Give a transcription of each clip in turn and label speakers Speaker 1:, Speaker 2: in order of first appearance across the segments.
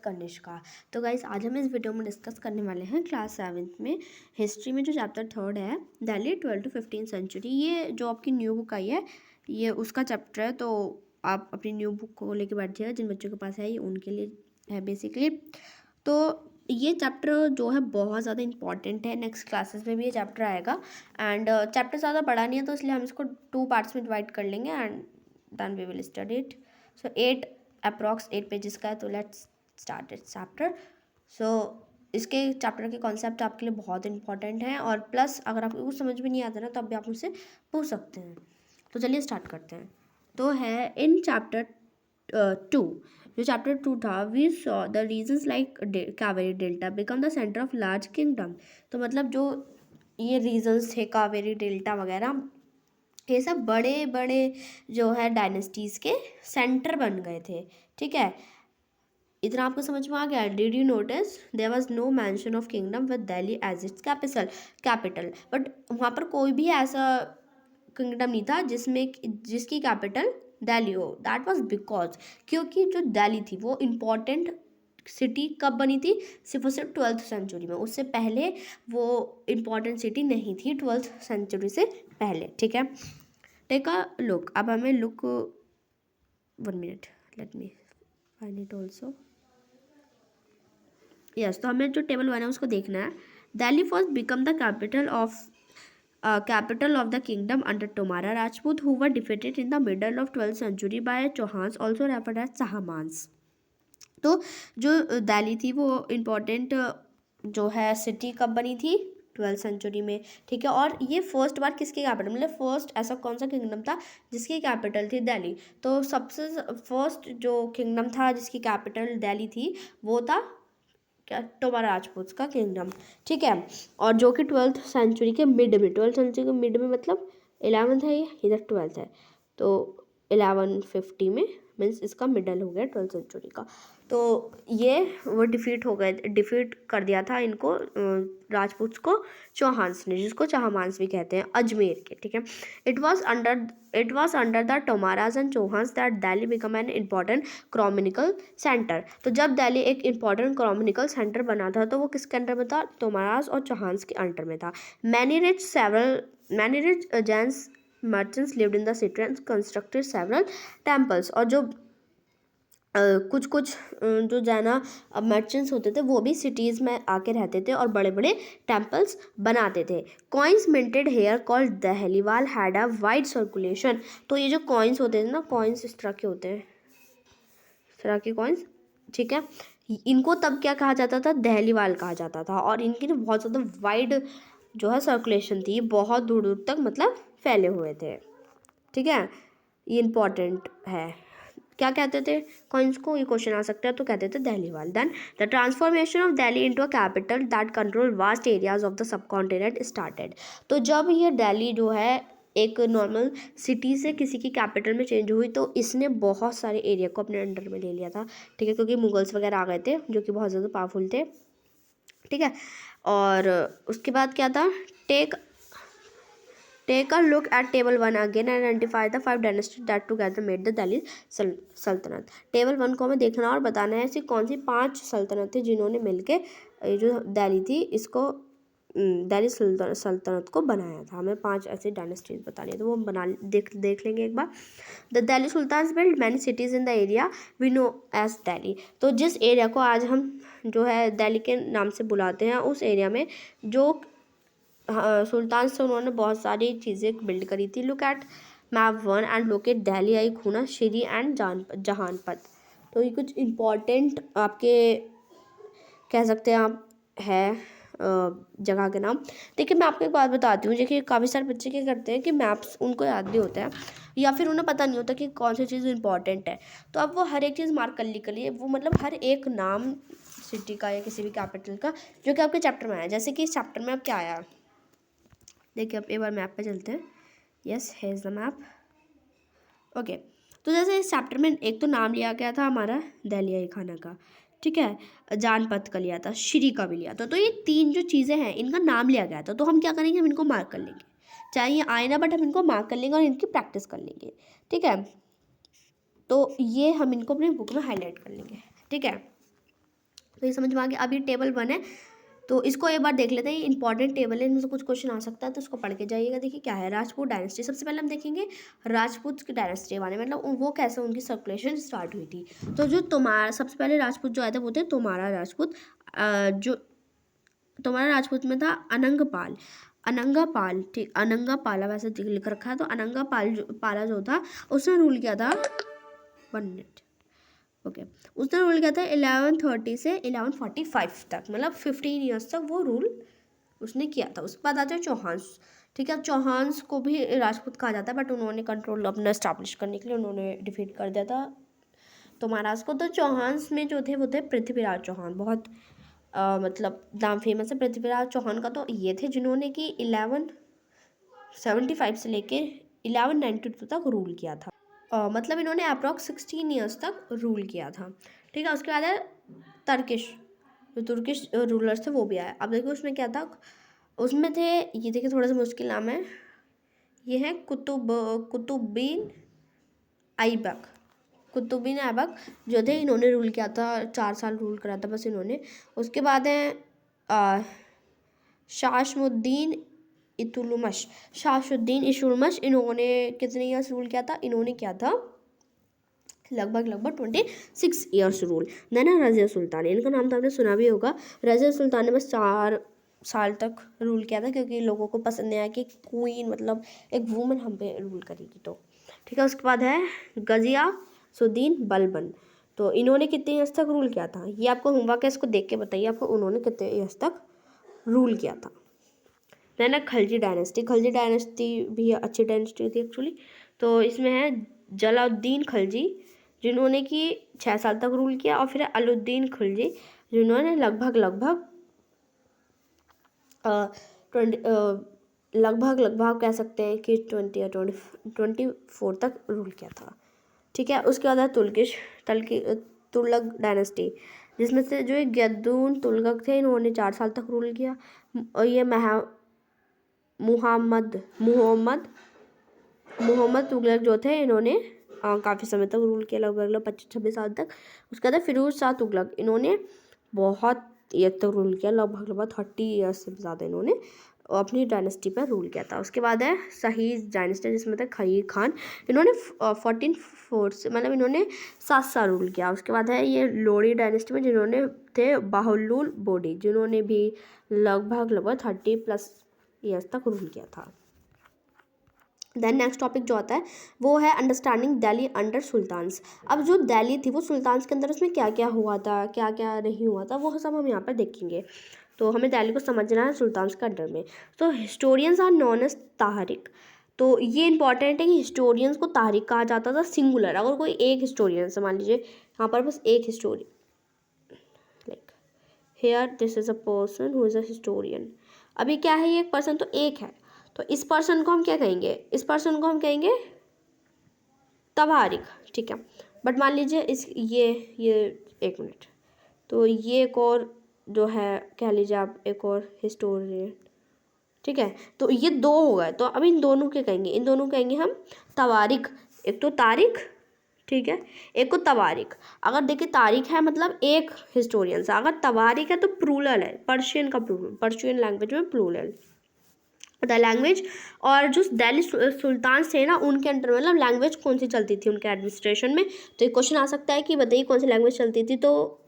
Speaker 1: कनिष्का। तो गाइस आज हम इस वीडियो में डिस्कस करने वाले हैं क्लास 7th में हिस्ट्री में जो चैप्टर 3 है दिल्ली 12 to 15 सेंचुरी। ये जो आपकी न्यू बुक आई है ये उसका चैप्टर है, तो आप अपनी न्यू बुक को लेके बैठ जाइए। जिन बच्चों के पास है ये उनके लिए है बेसिकली। तो ये चैप्टर जो है बहुत ज़्यादा इंपॉर्टेंट है, नेक्स्ट क्लासेस में भी ये चैप्टर आएगा। एंड चैप्टर ज़्यादा बड़ा नहीं है तो इसलिए हम इसको 2 पार्ट्स में डिवाइड कर लेंगे and then we will study it. So 8 pages का है, तो let's start it chapter. So इसके चैप्टर के कॉन्सेप्ट आपके लिए बहुत इंपॉर्टेंट हैं और प्लस अगर आपको कुछ समझ में नहीं आता ना तो अब भी आप मुझसे पूछ सकते हैं। तो चलिए स्टार्ट करते हैं। तो है इन चैप्टर 2, जो चैप्टर 2 था, we saw the regions like Kaveri delta become the centre of large kingdom. तो मतलब जो ये रीजन्स थे कावेरी डेल्टा वगैरह, ये सब बड़े बड़े जो है डायनेस्टीज़ के सेंटर बन गए थे। ठीक है, इतना आपको समझ में आ गया। Did you notice there was no mention of kingdom with Delhi as its capital. But वहाँ पर कोई भी ऐसा किंगडम नहीं था जिसकी कैपिटल दिल्ली हो। दैट वाज बिकॉज क्योंकि जो दिल्ली थी वो इम्पॉर्टेंट सिटी कब बनी थी, सिर्फ और सिर्फ 12th सेंचुरी में। उससे पहले वो इम्पॉर्टेंट सिटी नहीं थी 12th सेंचुरी से पहले। ठीक है, टेक अ लुक। अब हमें look 1 minute, let me find it also. Yes, तो हमें जो टेबल 1 है उसको देखना है। Delhi first become the capital of the kingdom under Tomara Rajput, who were defeated in the middle of 12th century by Chauhans, also referred as Sahamans। तो जो दिल्ली थी वो इम्पोर्टेंट जो है सिटी कब बनी थी, 12th सेंचुरी में। ठीक है, और ये फर्स्ट बार किसकी कैपिटल, मतलब फर्स्ट ऐसा कौन सा किंगडम था जिसकी कैपिटल थी दिल्ली। तो सबसे फर्स्ट जो किंगडम था जिसकी कैपिटल दिल्ली थी वो था क्या, टोमारा राजपूत का किंगडम। ठीक है, और जो कि 12th सेंचुरी के मिड में, 12th सेंचुरी के मिड में मतलब 11th है, ये इधर 12th है, तो 1150 में मीन्स इसका मिडल हो गया 12th सेंचुरी का। तो ये वो डिफीट कर दिया था इनको राजपूत को चौहान्स ने, जिसको चौहान्स भी कहते हैं, अजमेर के। ठीक है, it was under the Tomaras and Chauhans that Delhi become an important economical centre. तो जब दिल्ली एक इम्पॉर्टेंट इकोनॉमिकल सेंटर बना था तो वो किसके अंडर में था, टोमाराज और चौहान्स के अंडर में था। Many rich Jains merchants lived in the city and constructed several temples। और जो कुछ जो जैना मर्चेंट्स होते थे वो भी सिटीज़ में आके रहते थे और बड़े बड़े टेम्पल्स बनाते थे। Coins minted here called Dehliwal had a wide circulation. तो ये जो कॉइन्स होते थे ना, कॉइन्स इस तरह के होते हैं, इस तरह के कॉइन्स। ठीक है, इनको तब क्या कहा जाता था, दहलीवाल कहा जाता था। और इनकी जो बहुत ज़्यादा वाइड जो है सर्कुलेशन थी, बहुत दूर दूर तक मतलब फैले हुए थे। ठीक है, ये इम्पॉर्टेंट है। क्या कहते थे कॉइन्स को, ये क्वेश्चन आ सकता है, तो कहते थे Dehliwal. Then the transformation of Delhi into a capital that control vast areas of the subcontinent started. तो जब ये दिल्ली जो है एक नॉर्मल सिटी से किसी की कैपिटल में चेंज हुई तो इसने बहुत सारे एरिया को अपने अंडर में ले लिया था। ठीक है, क्योंकि मुगल्स वगैरह आ गए थे जो कि बहुत ज़्यादा पावरफुल थे। ठीक है, और उसके बाद क्या था, Take a look at table 1 again and identify the 5 dynasties that together made the Delhi सल्तनत। टेबल 1 को हमें देखना और बताना है ऐसी कौन सी 5 सल्तनत थी जिन्होंने मिलके जो दिल्ली थी इसको दिल्ली सल्तनत को बनाया था। हमें 5 ऐसी डायनेस्टीज बतानी है, तो वो हम देख लेंगे एक बार। The Delhi sultans build many cities in the area we know as Delhi. तो जिस एरिया को आज हम जो है दिल्ली के नाम से बुलाते हैं, उस एरिया में जो सुल्तान से उन्होंने बहुत सारी चीज़ें बिल्ड करी थी। Look at map 1 and locate Delhi i Kuhna Siri and जहानपत। तो ये कुछ इम्पॉर्टेंट आपके कह सकते हैं आप है जगह के नाम। देखिए मैं आपको एक बात बताती हूँ, देखिए काफ़ी सारे बच्चे क्या करते हैं कि मैप्स उनको याद नहीं होता है या फिर उन्हें पता नहीं होता कि कौन सी चीज़ इंपॉर्टेंट है। तो अब वो हर एक चीज़ मार्क कर लिए वो मतलब हर एक नाम सिटी का या किसी भी कैपिटल का जो कि आपके चैप्टर में आया। जैसे कि इस चैप्टर में अब क्या आया, देखिए अब एक बार मैप पे चलते हैं। यस, है इज़ द मैप। ओके, तो जैसे इस चैप्टर में एक तो नाम लिया गया था हमारा दिल्ली आई खाना का। ठीक है, जानपत का लिया था, श्री का भी लिया था। तो ये 3 जो चीज़ें हैं इनका नाम लिया गया था। तो हम क्या करेंगे, हम इनको मार्क कर लेंगे, चाहे ये आए ना, बट हम इनको मार्क कर लेंगे और इनकी प्रैक्टिस कर लेंगे। ठीक है, तो ये हम इनको अपनी बुक में हाईलाइट कर लेंगे। ठीक है, तो ये समझ में आ गया। अब ये टेबल 1 है, तो इसको एक बार देख लेते हैं। ये इंपॉर्टेंट टेबल है, इनमें से कुछ क्वेश्चन आ सकता है, तो इसको पढ़ के जाइएगा। देखिए क्या है, राजपूत डायनेस्टी। सबसे पहले हम देखेंगे राजपूत की डायनेस्टी के बारे में, मतलब वो कैसे उनकी सर्कुलेशन स्टार्ट हुई थी। तो जो तुम्हारा सबसे पहले राजपूत जो आए थे वो थे तोमारा राजपूत। जो तोमारा राजपूत में था अनंगपाल। अनंगापाल, ठीक, अनंगापाला वैसे लिख रखा है, तो अनंगापाल पाला जो था उसने रूल किया था 1 मिनट, ओके। उसने रूल किया था 1130 से 1145 तक, मतलब 15 ईयर्स तक वो रूल उसने किया था। उसके बाद आते हैं चौहान्स, ठीक है। चौहान्स को भी राजपूत कहा जाता है, बट उन्होंने कंट्रोल अपना स्टैब्लिश करने के लिए उन्होंने डिफीट कर दिया था तो महाराज को। तो चौहान्स में जो थे वो थे पृथ्वीराज चौहान, बहुत मतलब नाम फेमस है पृथ्वीराज चौहान का। तो ये थे जिन्होंने कि 1175 से लेके 1192 तक रूल किया था। मतलब इन्होंने अप्रॉक्स 16 ईयर्स तक रूल किया था, ठीक है। उसके बाद है तर्किश, जो तुर्किश रूलर्स थे वो भी आए। अब देखिए उसमें क्या था, उसमें थे, ये देखिए थोड़ा सा मुश्किल नाम है, ये है कुतुबुद्दीन ऐबक। कुतुबुद्दीन ऐबक जो थे, इन्होंने रूल किया था, 4 साल रूल करा था बस इन्होंने। उसके बाद है शाशमुद्दीन इतुलमश। शाशुद्दीन इशुलमश, इन्होंने कितने ईयर्स रूल किया था, इन्होंने किया था लगभग 26 ईयर्स रूल। देन है रज़िया सुल्तान, इनका नाम तो आपने सुना भी होगा। रज़िया सुल्तान ने बस 4 साल तक रूल किया था, क्योंकि लोगों को पसंद नहीं आया कि क्वीन मतलब एक वुमन हम पे रूल करेगी, तो ठीक है। उसके बाद है गजियासुद्दीन बलबन, तो इन्होंने कितने ईयर्स तक रूल किया था, ये आपको होमवर्क है, इसको देख के बताइए आपको उन्होंने कितने ईयर्स तक रूल किया था। देन है खलजी डायनेस्टी। खलजी डायनेस्टी भी अच्छी डायनेस्टी थी एक्चुअली। तो इसमें है जलालुद्दीन खलजी, जिन्होंने कि 6 साल तक रूल किया, और फिर अलाउद्दीन खिलजी, जिन्होंने लगभग कह सकते हैं कि 20 या 24 तक रूल किया था, ठीक है। उसके बाद है तुगलक डायनेस्टी, जिसमें से जो एक गद्दून तुगलक थे, इन्होंने 4 साल तक रूल किया। और ये मोहम्मद तुगलक जो थे, इन्होंने काफ़ी समय तक रूल किया, लगभग 25-26 साल तक। उसके बाद फिरोज शाह तुगलक, इन्होंने बहुत ईयर तक रूल किया, लगभग 30 ईयर्स से ज़्यादा इन्होंने अपनी डायनेस्टी पर रूल किया था। उसके बाद है शाही डायनेस्टी, जिसमें थे खहीर खान, इन्होंने 14 से मतलब इन्होंने 7 साल रूल किया। उसके बाद है ये लोडी डायनेस्टी में, जिन्होंने थे बाहुलुल बोडी, जिन्होंने भी लगभग 30+ ईयर्स तक रूल किया था। देन नेक्स्ट टॉपिक जो आता है वो है अंडरस्टैंडिंग दिल्ली अंडर सुल्तान्स। अब जो दिल्ली थी वो सुल्तान्स के अंदर, उसमें क्या क्या हुआ था, क्या क्या नहीं हुआ था, वो सब हम यहाँ पर देखेंगे। तो हमें दिल्ली को समझना है सुल्तान्स के अंडर में। तो हिस्टोरियंस आर नॉन एज ताहरिक, तो ये इंपॉर्टेंट है कि हिस्टोरियंस को ताहरिक कहा जाता था, सिंगुलर। अगर कोई एक हिस्टोरियन से, मान लीजिए यहाँ पर बस एक historian, like here this is a person who is a historian. अभी क्या है, ये एक पर्सन तो एक है, तो इस पर्सन को हम क्या कहेंगे, इस पर्सन को हम कहेंगे तवारिख, ठीक है। बट मान लीजिए ये 1 मिनट, तो ये एक और जो है कह लीजिए आप, एक और हिस्टोरियन, ठीक है। तो ये 2 हो गए, तो अब इन दोनों के कहेंगे, इन दोनों कहेंगे हम तवारिख। एक तो तारिख, ठीक है, एक को तवारिख। अगर देखिए तारिख है मतलब एक हिस्टोरियन से, अगर तवारिख है तो प्लूरल है, पर्शियन का प्लूरल, पर्शियन लैंग्वेज में प्लूरल द लैंग्वेज। और जो दिल्ली सुल्तान थे ना, उनके अंडर मतलब लैंग्वेज कौन सी चलती थी उनके एडमिनिस्ट्रेशन में, तो एक क्वेश्चन आ सकता है कि बताइए कौन सी लैंग्वेज चलती थी, तो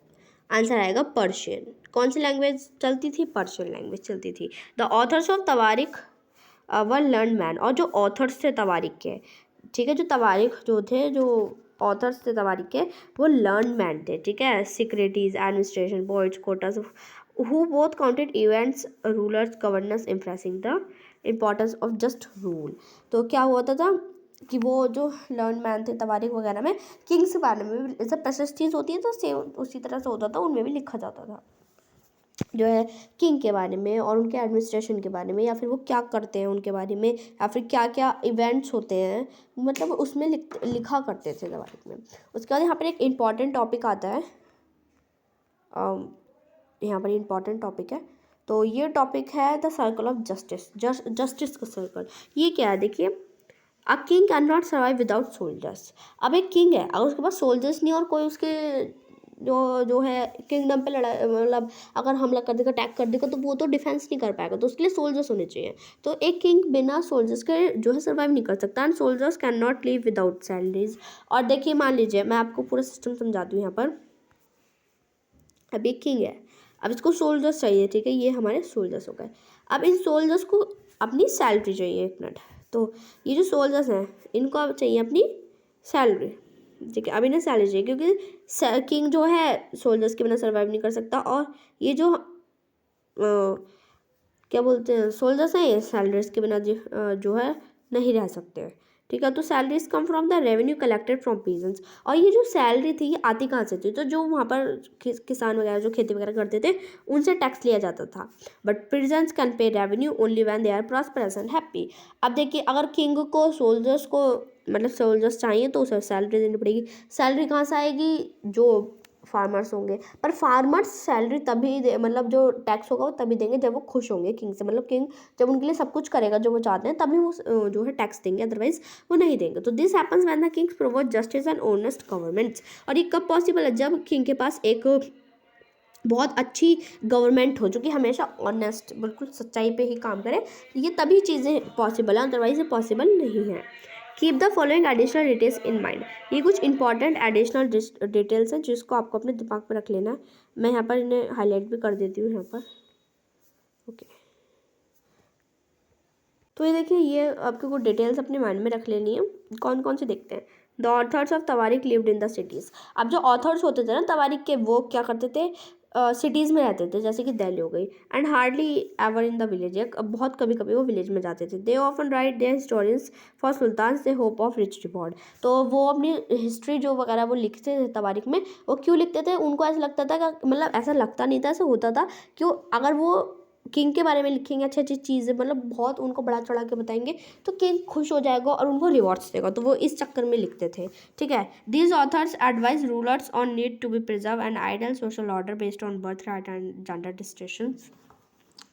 Speaker 1: आंसर आएगा पर्शियन। कौन सी लैंग्वेज चलती थी, पर्शियन लैंग्वेज चलती थी। The authors of tawarikh were learn men, और जो ऑथर्स थे तवारिख के, ठीक है, जो तवारिख जो थे, जो ऑथर्स थे तवारिख के, वो लर्न मैन थे, ठीक है। Secretaries, administration, poets, courtiers, who both counted events, rulers, governors, impressing the importance of just rule। तो क्या होता था कि वो जो लर्न मैन थे तवारीख वगैरह में किंग्स के बारे में भी, जैसे प्रेस्टीज होती है तो सेम उसी तरह से होता था, उनमें भी लिखा जाता था जो है किंग के बारे में और उनके एडमिनिस्ट्रेशन के बारे में, या फिर वो क्या करते हैं उनके बारे में, या फिर क्या क्या इवेंट्स होते हैं, मतलब उसमें लिखा करते थे तवारीख में। उसके बाद यहाँ पर एक इम्पॉर्टेंट टॉपिक आता है, यहाँ पर इम्पॉर्टेंट टॉपिक है, तो ये टॉपिक है the circle of justice, justice का सर्कल। ये क्या है, देखिए, a king can not survive without soldiers. अब एक किंग है, अगर उसके पास सोल्जर्स नहीं और कोई उसके जो जो है किंगडम पे लड़ा, मतलब अगर हमला कर देगा, अटैक कर देगा, तो वो तो डिफेंस नहीं कर पाएगा, तो उसके लिए सोल्जर्स होने चाहिए। तो एक किंग बिना सोल्जर्स के जो है सर्वाइव नहीं कर सकता, and soldiers can not live without salaries. और देखिए मान लीजिए मैं आपको पूरा सिस्टम समझाती हूँ यहाँ पर। अभी किंग है, अब इसको सोल्जर्स चाहिए, ठीक है, ये हमारे सोल्जर्स हो गए। अब इन सोल्जर्स को अपनी सैलरी चाहिए, एक मिनट। तो ये जो सोल्जर्स हैं इनको अब चाहिए अपनी सैलरी, ठीक है, अब इन्हें सैलरी चाहिए क्योंकि किंग जो है सोल्जर्स के बिना सर्वाइव नहीं कर सकता, और ये जो क्या बोलते हैं सोल्जर्स हैं, ये सैलरीज के बिना जो है नहीं रह सकते, ठीक है। तो salaries come from the revenue collected from peasants, और ये जो सैलरी थी ये आती कहाँ से थी, तो जो वहाँ पर किसान वगैरह जो खेती वगैरह करते थे उनसे टैक्स लिया जाता था। But peasants can pay revenue only when they are prosperous and happy. अब देखिए अगर किंग को सोल्जर्स को मतलब सोल्जर्स चाहिए तो उसे सैलरी देनी पड़ेगी। सैलरी कहाँ से आएगी, जो फार्मर्स होंगे, पर फार्मर्स सैलरी तभी दे, मतलब जो टैक्स होगा वो तभी देंगे जब वो खुश होंगे किंग से, मतलब किंग जब उनके लिए सब कुछ करेगा जो वो चाहते हैं तभी वो जो है टैक्स देंगे, अदरवाइज वो नहीं देंगे। तो this happens when the Kings provide justice and honest governments. और ये कब पॉसिबल है, जब किंग के पास एक बहुत अच्छी गवर्नमेंट हो जो कि हमेशा ऑनेस्ट, बिल्कुल सच्चाई पे ही काम करे, ये तभी चीज़ें पॉसिबल है, अदरवाइज ये पॉसिबल नहीं है। Keep the following additional details in mind. ये कुछ इंपॉर्टेंट एडिशनल डिटेल्स हैं जिसको आपको अपने दिमाग में रख लेना है। मैं यहाँ पर इन्हें हाईलाइट भी कर देती हूँ यहाँ पर, ओके। तो ये देखिए ये आपको कुछ डिटेल्स अपने माइंड में रख लेनी है। कौन कौन से देखते हैं। The authors of tawarikh lived in the cities. अब जो ऑथर्स होते थे ना तवारिक के, वो क्या करते थे, सिटीज़ में रहते थे, जैसे कि दिल्ली हो गई, and hardly ever in the village, बहुत कभी कभी वो विलेज में जाते थे। They often write their historians for sultan they hope of rich reward. तो वो अपनी हिस्ट्री जो वगैरह वो लिखते थे तवारिक में, वो क्यों लिखते थे, उनको ऐसा लगता था कि मतलब ऐसा लगता नहीं था, ऐसा होता था क्यों, अगर वो किंग के बारे में लिखेंगे अच्छी अच्छी चीज़ें, मतलब बहुत उनको बढ़ा चढ़ा के बताएंगे, तो किंग खुश हो जाएगा और उनको रिवॉर्ड्स देगा, तो वो इस चक्कर में लिखते थे, ठीक है। These authors advise rulers on need to be preserve and ideal social order based on birth right and gender distinctions.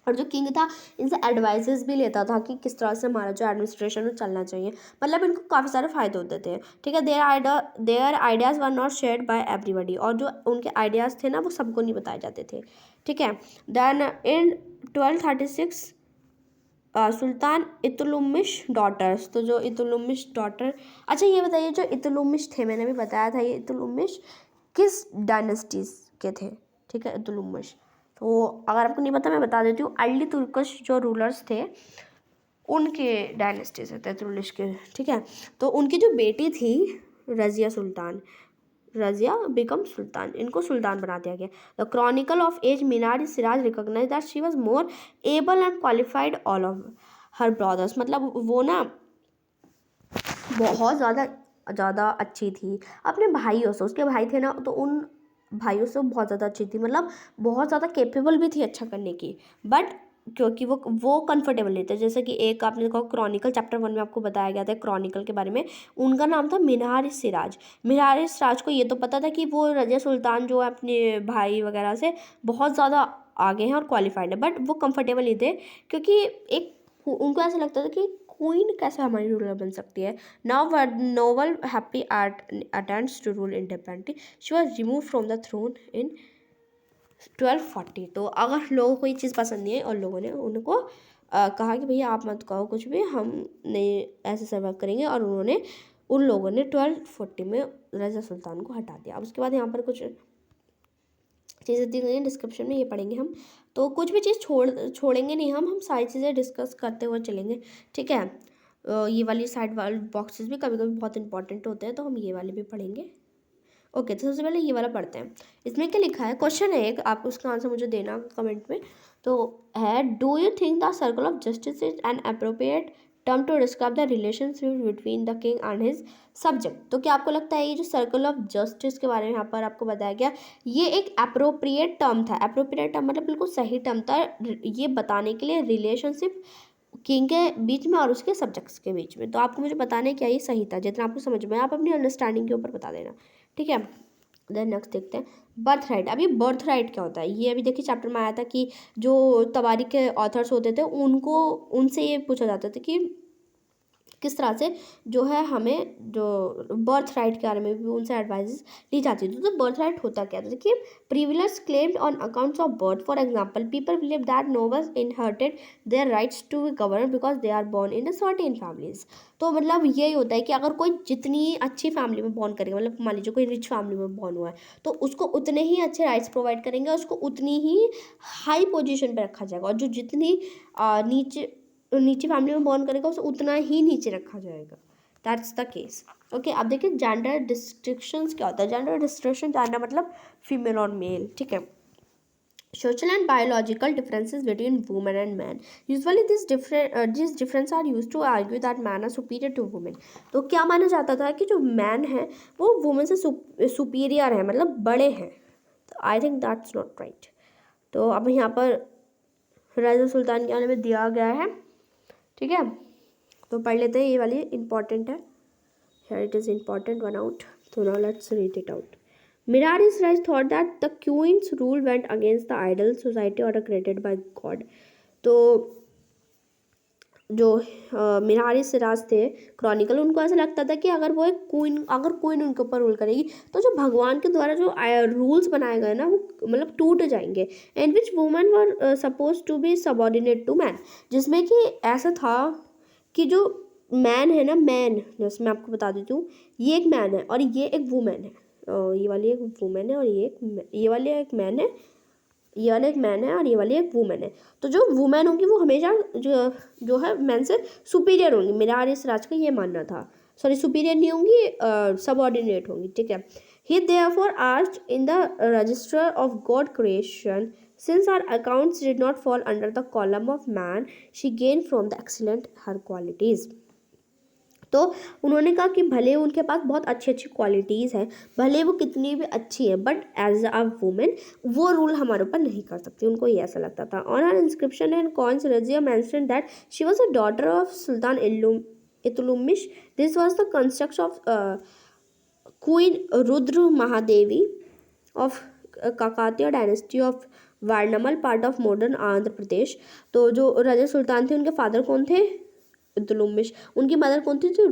Speaker 1: और जो किंग था इनसे एडवाइसेस भी लेता था कि किस तरह से हमारा जो एडमिनिस्ट्रेशन है चलना चाहिए, मतलब इनको काफ़ी सारे फायदे होते थे, ठीक है। There ideas were not shared by everybody, और जो उनके आइडियाज़ थे ना वो सबको नहीं बताए जाते थे, ठीक है। देन इन 1236 सुल्तान इतुलुमिश डॉटर्स, तो जो इतुलुमिश डॉटर, अच्छा ये बताइए जो इतुलुमिश थे, मैंने भी बताया था, ये इतुलुमिश किस डायनेस्टीज के थे, ठीक है, इतुलुमिश। तो अगर आपको नहीं पता मैं बता देती हूँ, अर्ली तुर्कश जो रूलर्स थे उनके डायनेस्टी से थे, तुर्लिश के, ठीक है। तो उनकी जो बेटी थी रजिया सुल्तान, रजिया बिकम सुल्तान, इनको सुल्तान बना दिया गया। द क्रॉनिकल ऑफ एज मीनार Siraj recognize that she was more able and qualified all of her brothers, मतलब वो ना बहुत ज़्यादा अच्छी थी अपने भाइयों से, उसके भाई थे ना तो उन भाइयों से बहुत ज़्यादा अच्छी थी, मतलब बहुत ज़्यादा कैपेबल भी थी अच्छा करने की, बट क्योंकि वो कंफर्टेबल नहीं थे। जैसे कि एक आपने देखा क्रॉनिकल चैप्टर 1 में आपको बताया गया था क्रॉनिकल के बारे में, उनका नाम था मिनार सिराज। मिनार सिराज को ये तो पता था कि वो रजिया सुल्तान जो है अपने भाई वगैरह से बहुत ज़्यादा आगे हैं और क्वालिफाइड है, बट वो कंफर्टेबल नहीं थे क्योंकि एक उनको ऐसा लगता था कि क्वीन कैसे हमारी रूलर बन सकती है। Now noble happy attempts to rule independently, she was remove from the throne in 1240। तो अगर लोगों को ये चीज़ पसंद नहीं है और लोगों ने उनको कहा कि भैया आप मत कहो कुछ भी, हम नहीं ऐसे सर्वाइव करेंगे, और उन्होंने उन लोगों ने 1240 में रज़िया सुल्तान को हटा दिया। अब उसके बाद यहाँ पर कुछ चीज़ें दी गई हैं डिस्क्रिप्शन में, ये पढ़ेंगे हम, तो कुछ भी चीज़ छोड़ेंगे नहीं, हम सारी चीज़ें डिस्कस करते हुए चलेंगे, ठीक है। ये वाली साइड वाले बॉक्सेस भी कभी कभी बहुत इंपॉर्टेंट होते हैं, तो हम ये वाले भी पढ़ेंगे, ओके। तो सबसे पहले ये वाला पढ़ते हैं। इसमें क्या लिखा है, क्वेश्चन है एक, आप उसका आंसर मुझे देना कमेंट में। तो है, do you think the circle of justice is an appropriate term to describe the relationship between the king and his subject. तो क्या आपको लगता है ये जो सर्कल ऑफ जस्टिस के बारे में यहाँ पर आपको बताया गया, ये एक अप्रोप्रिएट टर्म था। अप्रोप्रिएट टर्म मतलब बिल्कुल सही टर्म था ये बताने के लिए रिलेशनशिप किंग के बीच में और उसके सब्जेक्ट्स के बीच में। तो आपको मुझे बताने क्या ये सही था, जितना आपको समझ में, आप अपनी अंडरस्टैंडिंग के ऊपर बता देना, ठीक है। देन नेक्स्ट देखते हैं बर्थ राइट। अब ये बर्थ राइट क्या होता है, ये अभी देखिए चैप्टर में आया था कि जो तवारीख के ऑथर्स होते थे उनको उनसे ये पूछा जाता था कि किस तरह से जो है हमें जो बर्थ राइट के बारे में भी उनसे एडवाइस ली जाती थी। तो बर्थ राइट होता क्या था, देखिए privilege claimed on accounts of birth. For example people believe that nobles inherited their rights to be govern because they are born in a certain families. तो मतलब यही होता है कि अगर कोई जितनी अच्छी फैमिली में बॉर्न करेगा, मतलब मान लीजिए कोई रिच फैमिली में बॉर्न हुआ है, तो उसको उतने ही अच्छे राइट्स प्रोवाइड करेंगे, उसको उतनी ही हाई पोजीशन पे रखा जाएगा। और जो जितनी नीचे फैमिली में बॉर्न करेगा उसे उतना ही नीचे रखा जाएगा। That's the case. ओके, अब देखिए जेंडर डिस्ट्रिक्शंस क्या होता है। जेंडर डिस्ट्रिक्शन जानना मतलब फीमेल और मेल, ठीक है। Social and biological differences between women and men. Usually these differences are used to argue that men are superior to women. तो क्या माना जाता था कि जो मैन है वो वुमेन से सुपीरियर है, मतलब बड़े हैं। तो I think that's not right. तो अब यहाँ पर राजा सुल्तान के बारे में दिया गया है, ठीक है, तो पढ़ लेते हैं। ये वाली इंपॉर्टेंट है, here it is important one out. So now let's read it out. Mirari's Raj thought that the queen's rule went against the ideal society order created by God. तो जो मिरारी सिराज थे क्रॉनिकल, उनको ऐसा लगता था कि अगर वो एक अगर क्वीन उनके ऊपर रूल करेगी तो जो भगवान के द्वारा जो रूल्स बनाए गए ना वो मतलब टूट जाएंगे। And which women were suppose to be subordinate to man, जिसमें कि ऐसा था कि जो मैन है ना, मैन जैसे मैं आपको बता देती हूँ, ये एक मैन है और ये एक वुमेन है। ये वाली एक वुमेन है और ये वाली एक मैन है, ये वाला एक मैन है और ये वाली एक वुमेन है। तो जो वुमेन होगी वो हमेशा जो है मैन से सुपीरियर होंगी। मेरा आर्यस राज का ये मानना था। सॉरी, सुपीरियर नहीं होंगी, सबऑर्डिनेट होंगी, ठीक है। He therefore asked in the register of god creation, since her accounts did not fall under the column of man, she gained from the excellent her qualities. तो उन्होंने कहा कि भले उनके पास बहुत अच्छी अच्छी क्वालिटीज़ हैं, भले वो कितनी भी अच्छी है, बट एज अ वुमेन वो रूल हमारे ऊपर नहीं कर सकती। उनको ये ऐसा लगता था। On her inscription and coins Razia mentioned that she was a daughter of sultan Iltutmish. This was the construct of queen Rudra Mahadevi of Kakatiya dynasty of Warangal, part of modern Andhra Pradesh. तो जो राजा सुल्तान थे उनके फादर कौन थे, इतुलुमिश। उनकी मदर कौन थी, तो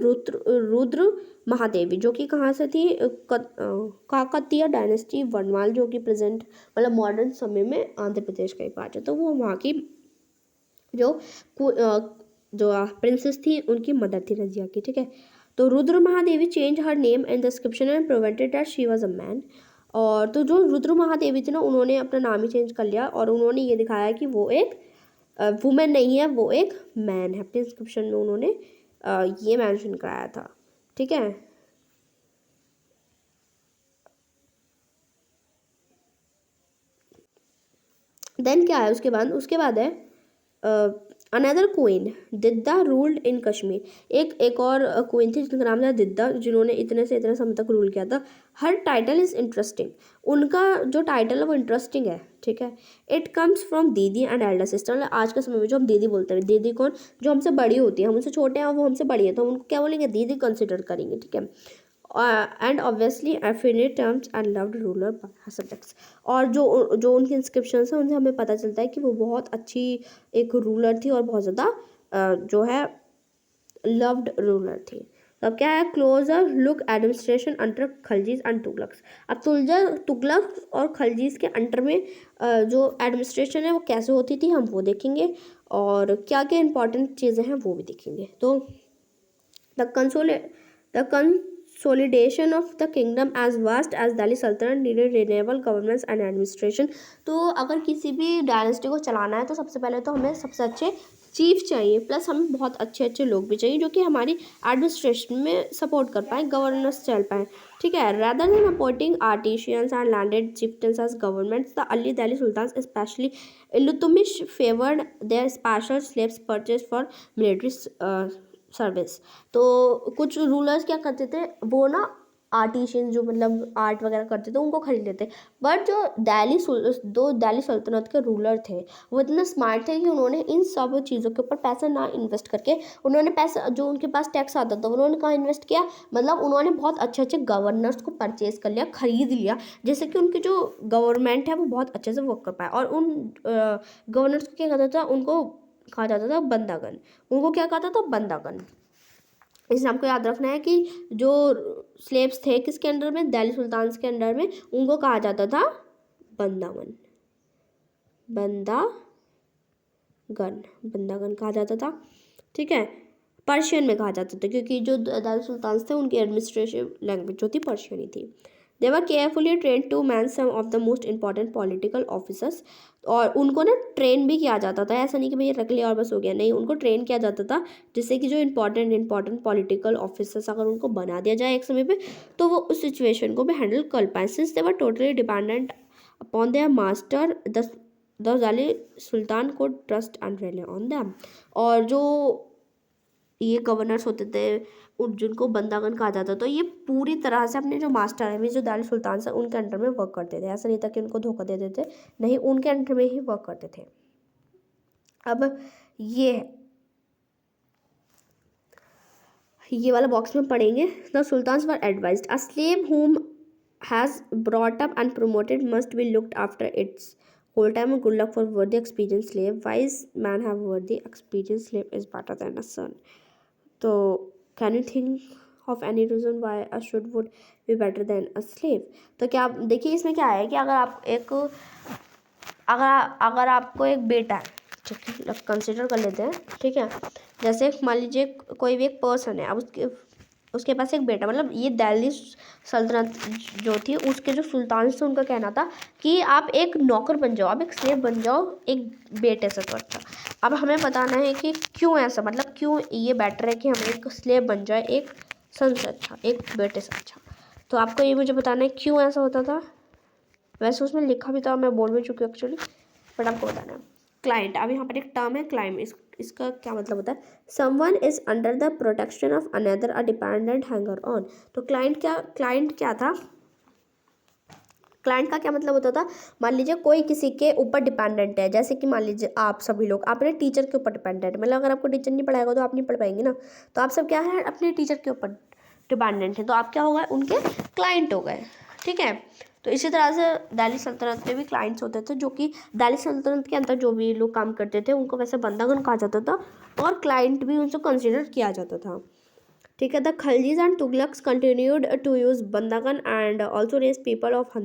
Speaker 1: रुद्र महादेवी, जो कि कहाँ से थी, काकतीय डायनेस्टी वर्णमाल, जो कि प्रेजेंट मतलब मॉडर्न समय में आंध्र प्रदेश का ही पार्ट है। तो वो वहाँ की जो प्रिंसेस थी उनकी मदर थी रजिया की, ठीक है। तो Rudra Mahadevi change her name and description and prevented that she was a man. और तो जो रुद्र महादेवी थी ना, उन्होंने अपना नाम ही चेंज कर लिया और उन्होंने ये दिखाया कि वो एक वुमेन नहीं है, वो एक मैन है। अपने डिस्क्रिप्शन में उन्होंने ये मेंशन कराया था, ठीक है। देन क्या है उसके बाद है अनदर क्वीन दिद्दा रूल्ड इन कश्मीर। एक और क्वीन थी जिनका नाम था दिद्दा, जिन्होंने इतने से इतने समय तक रूल किया था। हर टाइटल इज़ इंटरेस्टिंग। उनका जो टाइटल है वो इंटरेस्टिंग है, ठीक है। इट कम्स फ्रॉम दीदी एंड एल्डर सिस्टर। आज के समय में जो हम दीदी बोलते हैं, दीदी कौन, जो हमसे बड़ी होती है, हम उनसे छोटे हैं वो हमसे बड़ी है, तो हम उनको क्या बोलेंगे, दीदी कंसिडर करेंगे, ठीक है। And obviously affinity terms and loved ruler by subjects. और जो उनकी इंस्क्रिप्शन है उनसे हमें पता चलता है कि वो बहुत अच्छी एक रूलर थी और बहुत ज़्यादा जो है लव्ड रूलर थी। तो अब क्या है, closer look administration under Khaljis and Tughlaqs. अब तुगलक और खलजीज के अंडर में जो एडमिनिस्ट्रेशन है वो कैसे होती थी हम वो देखेंगे, और क्या क्या इंपॉर्टेंट चीज़ें हैं वो भी देखेंगे। तो the consolidation of the kingdom as vast as Delhi Sultanate needed renewable governments and administration। तो अगर किसी भी डायनेस्टी को चलाना है तो सबसे पहले तो हमें सबसे अच्छे चीफ चाहिए, प्लस हमें बहुत अच्छे अच्छे लोग भी चाहिए जो कि हमारी एडमिनिस्ट्रेशन में सपोर्ट कर पाएँ, गवर्नेंस चल पाएँ, ठीक है। rather than appointing artisans and landed chieftains as governments, the early Delhi sultans especially Iltutmish favored their special slaves purchased for military service. तो कुछ रूलर्स क्या करते थे, वो ना आर्टिशियन जो मतलब आर्ट वगैरह करते थे उनको खरीद लेते। बट जो दिल्ली सल्तनत के रूलर थे वो इतने स्मार्ट थे कि उन्होंने इन सब चीज़ों के ऊपर पैसा ना इन्वेस्ट करके, उन्होंने पैसा जो उनके पास टैक्स आता था उन्होंने कहाँ इन्वेस्ट किया, मतलब उन्होंने बहुत अच्छे अच्छे गवर्नर्स को परचेज कर लिया, खरीद लिया, जिससे कि उनकी जो गवर्नमेंट है वो बहुत अच्छे से वर्क कर पाए। और उन गवर्नर्स को क्या कहता था, उनको कहा जाता था बंदागन। उनको क्या कहता था, बंदागन। इस नाम को याद रखना है कि जो स्लेव्स थे किसके अंडर में, दिल्ली सुल्तान के अंडर में, उनको कहा जाता था बंदागन, बंदागन कहा जाता था। ठीक है, पर्शियन में कहा जाता था क्योंकि जो दिल्ली सुल्तान थे उनकी एडमिनिस्ट्रेटिव लैंग्वेज जो थी पर्शियन ही थी। They were carefully train to man some of the most important political officers, और उनको ना ट्रेन भी किया जाता था, ऐसा नहीं कि भैया रख लिया और बस हो गया, नहीं, उनको ट्रेन किया जाता था जिससे कि जो इंपॉर्टेंट पॉलिटिकल ऑफिसर्स अगर उनको बना दिया जाए एक समय पे तो वो उस सिचुएशन को भी हैंडल कर पाए, since they were totally dependent upon their master the Delhi sultan को trust and rely on them. और जो ये गवर्नर्स होते थे जिनको बंदागन कहा जाता था, ये पूरी तरह से अपने जो मास्टर है जो दिल्ली सुल्तान से उनके अंडर में वर्क करते थे, ऐसा नहीं था कि उनको धोखा दे देते, नहीं, उनके अंडर में ही वर्क करते थे। अब ये वाला बॉक्स में पढ़ेंगे, the sultans were advised a slave whom has brought up and promoted must be looked after its whole time. Good luck for worthy experienced slave. Wise man have worthy experienced slave is better than a son. तो can you think of any reason why a should would be better than a slave. तो क्या देखिए इसमें क्या है कि अगर आपको एक बेटा है, ठीक है, कंसिडर कर लेते हैं, ठीक है, जैसे मान लीजिए कोई भी एक पर्सन है, अब उसके पास एक बेटा, मतलब ये दिल्ली सल्तनत जो थी उसके जो सुल्तान थे उनका कहना था कि आप एक नौकर बन जाओ, आप एक स्लेव बन जाओ एक बेटे से। तो अच्छा, अब हमें बताना है कि क्यों ऐसा, मतलब क्यों ये बेटर है कि हम एक स्लेव बन जाए एक सन से अच्छा, एक बेटे से अच्छा। तो आपको ये मुझे बताना है क्यों ऐसा होता था। वैसे उसमें लिखा भी था, मैं बोल भी चुकी हूँ एक्चुअली, बट आपको बताना है। क्लाइंट, अब यहाँ पर एक टर्म है क्लाइंट, इसका क्या मतलब होता है, someone is under the protection of another a dependent hanger on. तो क्लाइंट क्या था, क्लाइंट का क्या मतलब होता था, मान लीजिए कोई किसी के ऊपर डिपेंडेंट है, जैसे कि मान लीजिए आप सभी लोग अपने टीचर के ऊपर डिपेंडेंट है, मतलब अगर आपको टीचर नहीं पढ़ाएगा तो आप नहीं पढ़ पाएंगे ना, तो आप सब क्या है अपने टीचर के ऊपर डिपेंडेंट है, तो आप क्या हो गए, उनके क्लाइंट हो गए। ठीक है, तो इसी तरह से दिल्ली सल्तनत में भी क्लाइंट्स होते थे, जो कि दिल्ली सल्तनत के अंदर जो भी लोग काम करते थे उनको वैसे बंदागन कहा जाता था और क्लाइंट भी उनसे कंसिडर किया जाता था। ठीक है, the Khaljis and Tughlaqs continued to use bandagan and also raise people of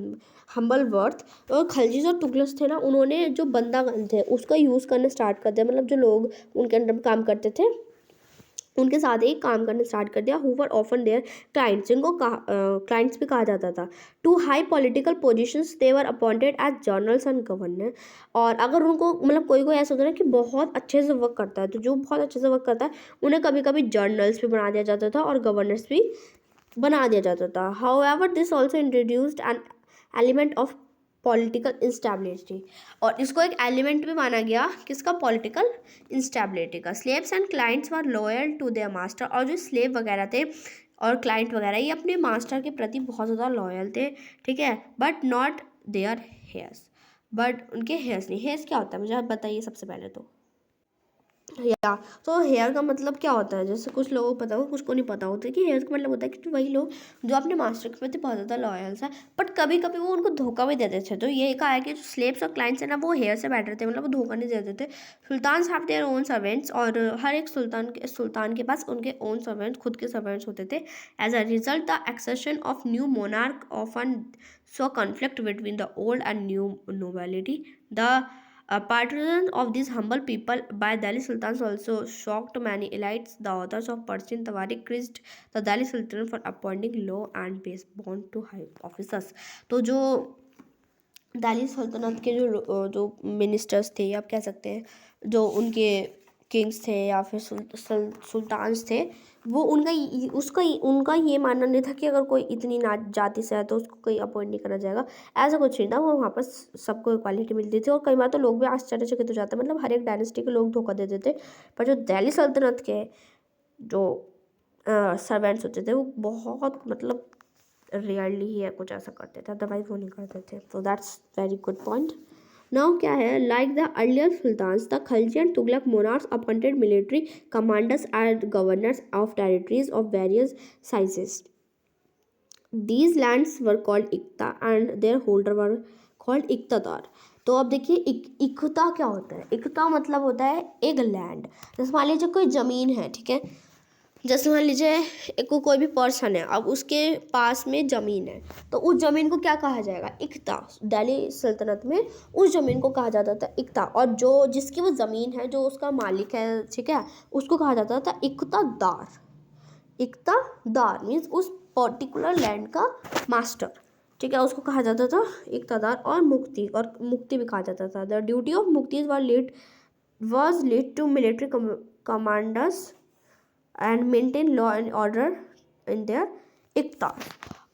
Speaker 1: humble birth. और खलजीज और तुगलक्स थे ना, उन्होंने जो बंदागन थे उसका यूज़ करना स्टार्ट कर दिया, मतलब जो लोग उनके अंडर में काम करते थे उनके साथ ही काम करना स्टार्ट कर दिया। Who were often their clients, जिनको क्लाइंट्स भी कहा जाता था। To high political positions they were appointed as generals and governor. और अगर उनको मतलब कोई ऐसा होता है ना कि बहुत अच्छे से वर्क करता है, तो जो बहुत अच्छे से वर्क करता है उन्हें कभी कभी जर्नल्स भी बना दिया जाता था और गवर्नर्स भी बना दिया जाता था। However this also introduced an element of political instability, और इसको एक एलिमेंट भी माना गया किसका, पॉलिटिकल इंस्टेबिलिटी का। Slaves and clients were loyal to their master, और जो स्लेव वगैरह थे और क्लाइंट वगैरह ये अपने मास्टर के प्रति बहुत ज़्यादा लॉयल थे। ठीक है, but not their heirs, but उनके हेयर्स नहीं। हेयर्स क्या होता है मुझे आप बताइए सबसे पहले या तो हेयर का मतलब क्या होता है, जैसे कुछ लोगों को पता हो कुछ को नहीं पता होता है कि हेयर का मतलब होता है कि वही लोग जो अपने मास्टर के प्रति बहुत ज़्यादा लॉयल्स है, बट कभी कभी वो उनको धोखा भी देते थे। तो ये कहा है कि जो स्लेव्स और क्लाइंट्स है ना वो हेयर से बैठे थे, मतलब वो धोखा नहीं देते थे। Sultans have their own servants, और हर एक सुल्तान के पास उनके ओन सर्वेंट्स, खुद के सर्वेंट्स होते थे। As a result the accession of new monarch often saw conflict between the old and new nobility. The partisans of these humble people by Delhi Sultans also shocked many elites. The authors of Persian Tawariq criticized the Delhi Sultan for appointing low and base-born to high officers. तो जो दिल्ली सल्तनत के जो ministers थे, आप कह सकते हैं जो उनके किंग्स थे या फिर सुल्तान्स थे, वो उनका ये मानना नहीं था कि अगर कोई इतनी जाति से है तो उसको कोई अपॉइंट नहीं करना जाएगा। ऐसा कुछ नहीं था, वो वहाँ पर सबको इक्वालिटी मिलती थी। और कई बार तो लोग भी आश्चर्यचकित हो जाते, मतलब हर एक डायनेस्टी के लोग धोखा देते थे, पर जो दिल्ली सल्तनत के जो सर्वेंट्स होते थे वो बहुत मतलब रियरली ही कुछ ऐसा करते थे, अदरवाइज वो नहीं करते थे। तो that's very good point. Now क्या है, like the earlier sultans the Khalji and Tughlaq monarchs appointed military commanders and governors of territories of various sizes. These lands were called iqta and their holder were called iqtadar. तो अब देखिए इक्ता क्या होता है, इक्ता मतलब होता है एक लैंड। जैसे मान लीजिए कोई ज़मीन है, ठीक है, जैसे मान लीजिए एक कोई भी पर्सन है, अब उसके पास में ज़मीन है, तो उस ज़मीन को क्या कहा जाएगा? इक्ता। दिल्ली सल्तनत में उस ज़मीन को कहा जाता था इक्ता, और जो जिसकी वो ज़मीन है, जो उसका मालिक है, ठीक है, उसको कहा जाता था इक्तादार। इक्तादार मीन्स उस पर्टिकुलर लैंड का मास्टर, ठीक है, उसको कहा जाता था इक्तादार। और मुक्ति भी कहा जाता था। The duty of muqti was laid to military commanders and maintain law and order in their iqtas.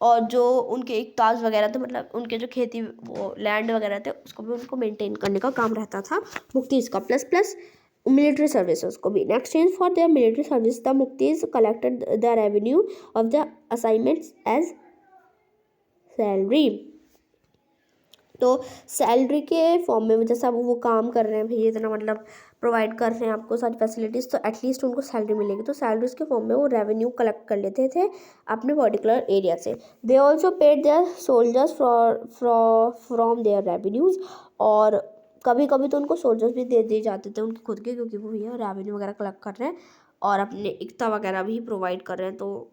Speaker 1: और जो उनके इक्ताज वगैरह थे, मतलब उनके जो खेती वो लैंड वगैरह थे, उसको भी उनको मेंटेन करने का काम रहता था मुक्तीज का। प्लस प्लस मिलिट्री सर्विसेज को भी। In exchange for their military service the muqtis collected the revenue of the assignments as salary. तो सैलरी के फॉर्म में, जैसे अब वो काम कर रहे हैं भैया, इतना मतलब प्रोवाइड कर रहे हैं आपको सारी फैसिलिटीज़, तो एटलीस्ट उनको सैलरी मिलेगी। तो सैलरीज के फॉर्म में वो रेवेन्यू कलेक्ट कर लेते थे अपने पर्टिकुलर एरिया से। They also paid their soldiers from their revenues. और कभी कभी तो उनको सोल्जर्स भी दे दिए जाते थे उनके खुद के, क्योंकि वो भैया रेवेन्यू वगैरह कलेक्ट कर रहे हैं और अपने इक्ता वगैरह भी प्रोवाइड कर रहे हैं, तो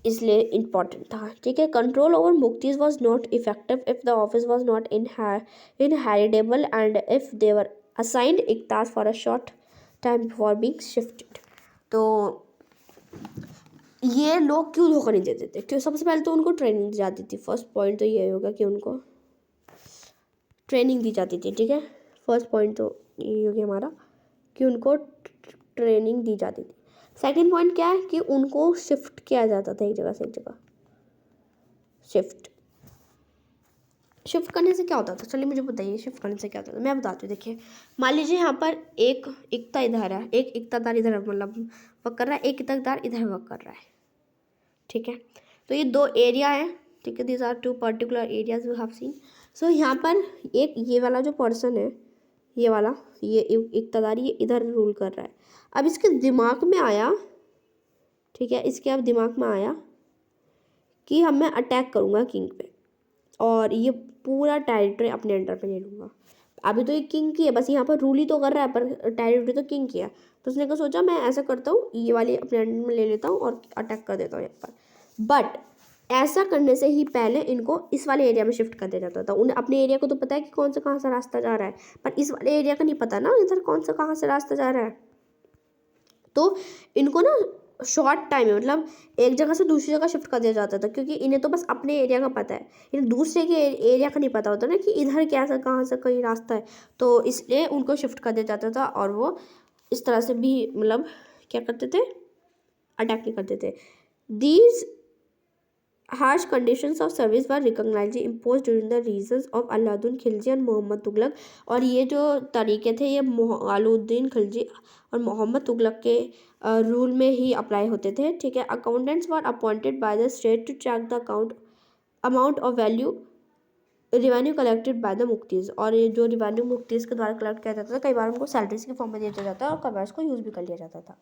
Speaker 1: इसलिए इम्पॉर्टेंट था, ठीक है। Control over muqtis was not effective if the office was not inheritable and if they were assigned iqtas for a short time before being shifted. तो ये लोग क्यों धोखा नहीं देते थे? क्यों? सबसे पहले तो उनको ट्रेनिंग दी जाती थी। फर्स्ट पॉइंट तो ये होगा कि उनको ट्रेनिंग दी जाती थी, ठीक है। फर्स्ट पॉइंट तो ये हो गया हमारा कि उनको ट्रेनिंग दी जाती थी। सेकंड पॉइंट क्या है कि उनको शिफ्ट किया जाता था एक जगह से एक जगह। शिफ्ट करने से क्या होता था? चलिए मुझे बताइए, शिफ्ट करने से क्या होता था? मैं बताती हूँ। देखिए, मान लीजिए यहाँ पर एक इक्ता इधर है, एक इक्तादार इधर मतलब वर्क कर रहा है, एक इक्तादार इधर वर्क कर रहा है, ठीक है। तो ये दो एरिया है, ठीक है। These are two particular areas we have seen. So यहाँ पर एक ये वाला जो पर्सन है, ये वाला, ये इक्तादार, ये इधर रूल कर रहा है। अब इसके दिमाग में आया, ठीक है, इसके अब दिमाग में आया कि अब मैं अटैक करूँगा किंग पे और ये पूरा टेरिटरी अपने अंडर पे ले लूँगा। अभी तो ये किंग की है, बस यहाँ पर रूल ही तो कर रहा है, पर टेरिटरी तो किंग की है। तो उसने क्या सोचा, मैं ऐसा करता हूँ, ये वाली अपने अंडर में ले लेता हूँ और अटैक कर देता हूँ यहाँ पर। बट ऐसा करने से ही पहले इनको इस वाले एरिया में शिफ्ट कर दिया जाता था। उन्हें अपने एरिया को तो पता है कि कौन सा कहाँ से रास्ता जा रहा है, पर इस वाले एरिया का नहीं पता ना, इधर कौन सा कहाँ से रास्ता जा रहा है। तो इनको ना शॉर्ट टाइम में, मतलब एक जगह से दूसरी जगह शिफ्ट कर दिया जाता था, क्योंकि इन्हें तो बस अपने एरिया का पता है, इन्हें दूसरे के एरिया का नहीं पता होता ना कि इधर क्या सा कहाँ से कहीं रास्ता है। तो इसलिए उनको शिफ्ट कर दिया जाता था और वो इस तरह से भी मतलब क्या करते थे, अटैक नहीं करते थे। These harsh conditions of service were recognized imposed during the reigns of Alauddin Khilji and Mohammad Tughlaq. और ये जो तरीके थे, ये अलाउद्दीन खिलजी और मोहम्मद तुगलक के रूल में ही अप्लाई होते थे, ठीक है। Accountants were appointed by the state to check the amount of revenue collected by the muqtis. और ये जो रिवेन्यू मुक्तीज के द्वारा कलेक्ट किया जाता था, कई बार उनको सैलरीज के फॉर्म में दिया जाता था और कई बार उसको यूज़ भी कर लिया जाता था।